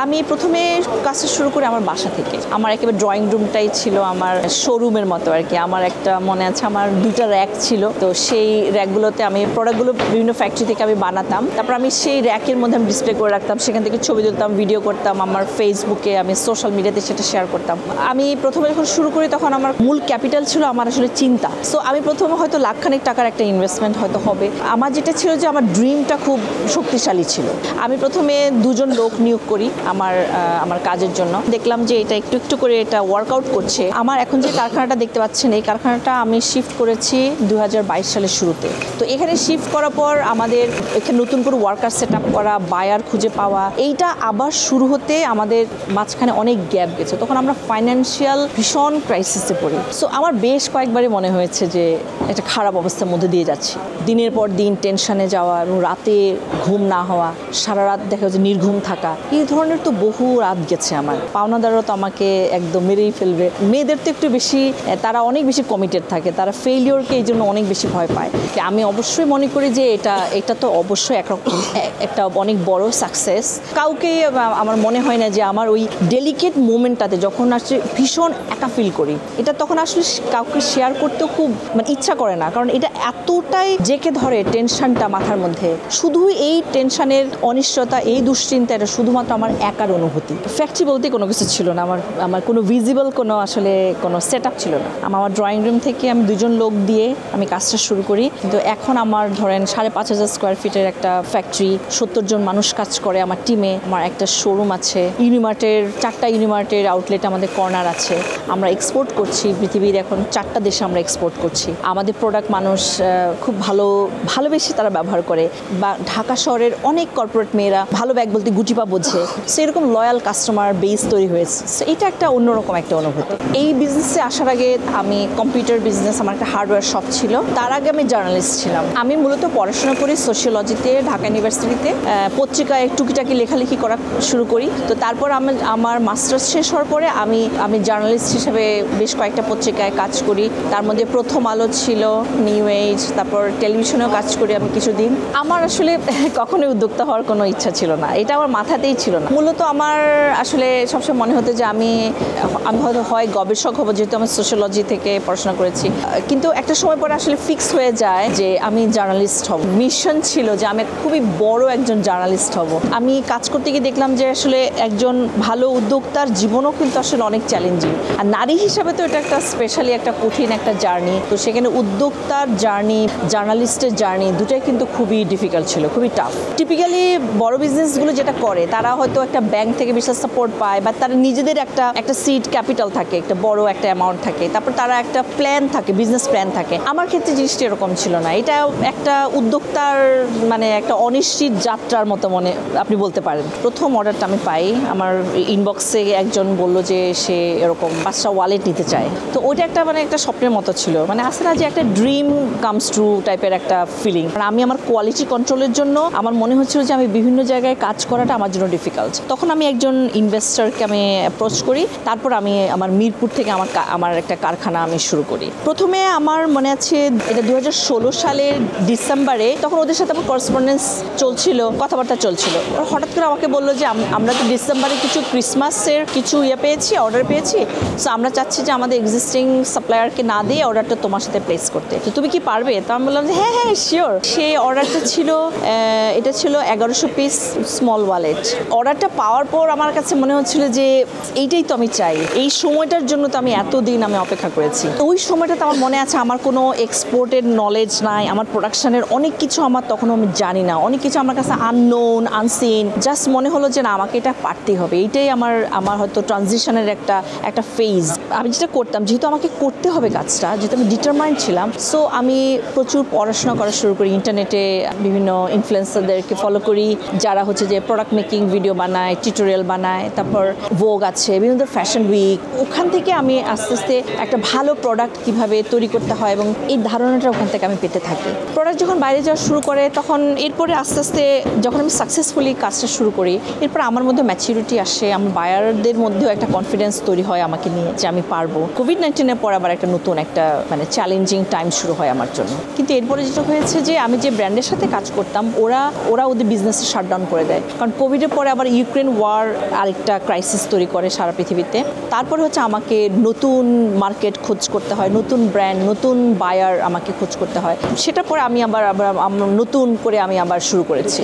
আমি প্রথমে কাজটা শুরু করি আমার বাসা থেকে। আমার একেবারে ড্রয়িং রুমটাই ছিল আমার শোরুমের মতো আর কি। আমার একটা মনে আছে আমার 2টা র্যাক ছিল, তো সেই র্যাকগুলোতে আমি প্রোডাক্টগুলো বিভিন্ন ফ্যাক্টরি থেকে আমি বানাতাম। তারপর আমি সেই র্যাকের মধ্যে আমি ডিসপ্লে করে রাখতাম, সেখান থেকে ছবি তুলতাম, ভিডিও করতাম, আমার ফেসবুকে আমি সোশ্যাল মিডিয়াতে সেটা শেয়ার করতাম। আমি প্রথমে যখন শুরু করি তখন আমার মূল ক্যাপিটাল ছিল আমার আসলে চিন্তা। সো আমি প্রথমে হয়তো লাখখানেক টাকার একটা ইনভেস্টমেন্ট হয়তো হবে। আমার যেটা ছিল যে আমার ড্রিমটা খুব শক্তিশালী ছিল। আমি প্রথমে 2জন লোক নিয়োগ করি আমার কাজের জন্য। দেখলাম যে এটা একটু একটু করে এটা ওয়ার্কআউট করছে। আমার এখন যে কারখানাটা দেখতে পাচ্ছেন, এই কারখানাটা আমি শিফট করেছি 2022 সালের শুরুতে। তো এখানে শিফট করার পর আমাদের এখানে নতুন করে ওয়ার্কার সেট আপ করা, বায়ার খুঁজে পাওয়া, এইটা আবার শুরু হতে আমাদের মাঝখানে অনেক গ্যাপ গেছে। তখন আমরা ফাইন্যান্সিয়াল ভীষণ ক্রাইসিসে পড়ি। সো আমার বেশ কয়েকবারই মনে হয়েছে যে একটা খারাপ অবস্থার মধ্যে দিয়ে যাচ্ছি। দিনের পর দিন টেনশনে যাওয়া এবং রাতে ঘুম না হওয়া, সারা রাত দেখা যাচ্ছে নির্ঘুম থাকা, এই ধরনের তো বহু রাত গেছে আমার। পাওনাদাররা তো আমাকে একদম মেরেই ফেলবে। মেয়েদের তো একটু বেশি, তারা অনেক বেশি কমিটেড থাকে, তারা ফেইলিওরকে এই জন্য অনেক বেশি ভয় পায়। আমি অবশ্যই মনে করি যে এটা তো অবশ্যই একরকম একটা অনেক বড় সাকসেস। কাউকে আমার মনে হয় না যে আমার ওই ডেলিকেট মোমেন্টটাতে যখন আসলে ভীষণ একা ফিল করি, এটা তখন আসলে কাউকে শেয়ার করতেও খুব ইচ্ছা করে না, কারণ এটা এতটাই জেকে ধরে টেনশনটা মাথার মধ্যে। শুধু এই টেনশনের অনিশ্চয়তা, এই দুশ্চিন্তা, এটা শুধুমাত্র আমার একার অনুভূতি। ফ্যাক্টরি বলতে কোনো কিছু ছিল না, আমার কোনো ভিজিবল কোনো আসলে কোনো সেট আপ ছিল না। আমার ড্রয়িং রুম থেকে আমি 2জন লোক দিয়ে আমি কাজটা শুরু করি। কিন্তু এখন আমার ধরেন 5,500 স্কোয়ার ফিটের একটা ফ্যাক্টরি, 70 জন মানুষ কাজ করে আমার টিমে। আমার একটা শোরুম আছে, ইউনিমার্টের 4টা ইউনিমার্টের আউটলেট আমাদের কর্নার আছে। আমরা এক্সপোর্ট করছি পৃথিবীর এখন 4টা দেশে আমরা এক্সপোর্ট করছি। আমাদের প্রোডাক্ট মানুষ খুব ভালোবেসে তারা ব্যবহার করে। বা ঢাকা শহরের অনেক কর্পোরেট মেয়েরা ভালো ব্যাগ বলতে গুটিপা বোঝে, সেরকম লয়াল কাস্টমার বেস তৈরি হয়েছে। সো এটা একটা অন্যরকম একটা অনুভূতি। এই বিজনেসে আসার আগে আমি কম্পিউটার বিজনেস, আমার একটা হার্ডওয়্যার শপ ছিল। তার আগে আমি জার্নালিস্ট ছিলাম। আমি মূলত পড়াশোনা করি সোশিওলজিতে ঢাকা ইউনিভার্সিটিতে। পত্রিকায় টুকিটাকি লেখালেখি করা শুরু করি। তো তারপর আমার মাস্টার্স শেষ হওয়ার পরে আমি জার্নালিস্ট হিসেবে বেশ কয়েকটা পত্রিকায় কাজ করি। তার মধ্যে প্রথম আলো ছিল, নিউ এজ, তারপর টেলিভিশনেও কাজ করি আমি কিছুদিন। আমার আসলে কখনোই উদ্যোক্তা হওয়ার কোনো ইচ্ছা ছিল না, এটা আমার মাথাতেই ছিল না। মূলত আমার আসলে সবসময় মনে হতো যে আমি হয়তো গবেষক হব, যেহেতু আমি সোশিওলজি থেকে পড়াশোনা করেছি। কিন্তু একটা সময় পরে আসলে ফিক্স হয়ে যায় যে আমি জার্নালিস্ট হব। মিশন ছিল যে আমি খুবই বড় একজন জার্নালিস্ট হব। আমি কাজ করতে গিয়ে দেখলাম যে আসলে একজন ভালো উদ্যোক্তার জীবনও কিন্তু আসলে অনেক চ্যালেঞ্জিং। আর নারী হিসাবে তো এটা একটা স্পেশালি একটা কঠিন একটা জার্নি। তো সেখানে উদ্যোক্তার জার্নি, জার্নালিস্টের জার্নি, দুটাই কিন্তু খুবই ডিফিকাল্ট ছিল, খুবই টাফ। টিপিক্যালি বড় বিজনেসগুলো যেটা করে, তারা হয়তো একটা ব্যাংক থেকে বিশেষ সাপোর্ট পায়, বা তারা নিজেদের একটা সিড ক্যাপিটাল থাকে, একটা বড় একটা অ্যামাউন্ট থাকে, তারপর তারা একটা প্ল্যান থাকে, বিজনেস প্ল্যান থাকে। আমার ক্ষেত্রে জিনিসটা এরকম ছিল না। এটা একটা উদ্যোক্তার একটা অনিশ্চিত যাত্রার মতো আপনি বলতে পারেন। প্রথম অর্ডারটা আমি পাই, আমার ইনবক্সে একজন বলল যে সে এরকম 5টা ওয়ালেট নিতে চায়। তো ওইটা একটা স্বপ্নের মতো ছিল, আসে না যে একটা ড্রিম কামস ট্রু টাইপের একটা ফিলিং। আমি আমার কোয়ালিটি কন্ট্রোলের জন্য আমার মনে হচ্ছিল যে আমি বিভিন্ন জায়গায় কাজ করাটা আমার জন্য ডিফিকাল্ট। তখন আমি একজন ইনভেস্টরকে আমি অ্যাপ্রোচ করি। তারপর আমি আমার মিরপুর থেকে আমার একটা কারখানা আমি শুরু করি। প্রথমে আমার মনে আছে এটা 2016 সালের ডিসেম্বরে, তখন ওদের সাথে আমার করেসপন্ডেন্স চলছিল, কথাবার্তা চলছিল। হঠাৎ করে আমাকে বললো যে আমরা তো ডিসেম্বরে কিছু ক্রিসমাসের কিছু অর্ডার পেয়েছি, সো আমরা চাচ্ছি যে আমাদের এক্সিস্টিং সাপ্লায়ারকে না দিয়ে অর্ডারটা তোমার সাথে প্লেস করতে, তো তুমি কি পারবে? তো আমি বললাম যে হ্যাঁ শিওর। সেই অর্ডারটা ছিল, এটা ছিল 1100 পিস স্মল ওয়ালেট। অর্ডারটা পাওয়ার পর আমার কাছে মনে হচ্ছিল যে এইটাই তো আমি চাই, এই সময়টার জন্য তো আমি এতদিন আমি অপেক্ষা করেছি। ওই সময়টাতে আমার মনে আছে আমার কোনো এক্সপোর্টের নলেজ নাই, আমার প্রোডাকশনের অনেক কিছু আমার তখনও আমি জানি না, অনেক কিছু আমার কাছে আননোন, আনসিন। জাস্ট মনে হলো যে না, আমাকে এটা পারতেই হবে। এইটাই আমার হয়তো ট্রানজিশনের একটা ফেজ। আমি যেটা করতাম, যেহেতু আমাকে করতে হবে কাজটা, যেহেতু আমি ডিটারমাইন্ড ছিলাম, সো আমি প্রচুর পড়াশোনা করা শুরু করি। ইন্টারনেটে বিভিন্ন ইনফ্লুয়েন্সারদেরকে ফলো করি, যারা হচ্ছে যে প্রোডাক্ট মেকিং ভিডিও বানায়, টিউটোরিয়াল বানায়। তারপর ভোগ আছে, বিভিন্ন ফ্যাশন উইক। ওখান থেকে আমি আস্তে আস্তে একটা ভালো প্রোডাক্ট কিভাবে তৈরি করতে হয় এবং এই ধারণাটা ওখান থেকে আমি পেতে থাকি। প্রোডাক্ট যখন বাইরে যাওয়া শুরু করে, তখন এরপরে আস্তে আস্তে যখন আমি সাকসেসফুলি কাজটা শুরু করি, এরপর আমার মধ্যে ম্যাচুরিটি আসে, আমার বায়ারদের মধ্যেও একটা কনফিডেন্স তৈরি হয় আমাকে নিয়ে যে আমি পারবো। কোভিড-19-এর পর আবার একটা নতুন একটা চ্যালেঞ্জিং টাইম শুরু হয় আমার জন্য। কিন্তু এরপরে যেটা হয়েছে যে আমি যে ব্র্যান্ডের সাথে কাজ করতাম, ওরা ওদের বিজনেসে শাটডাউন করে দেয়, কারণ কোভিডের পরে আবার ইউক্রেন ওয়ার আরেকটা ক্রাইসিস তৈরি করে সারা পৃথিবীতে। তারপরে হচ্ছে আমাকে নতুন মার্কেট খোঁজ করতে হয়, নতুন ব্র্যান্ড, নতুন বায়ার আমাকে খোঁজ করতে হয়। সেটার পরে আমি আবার নতুন করে আমি আবার শুরু করেছি।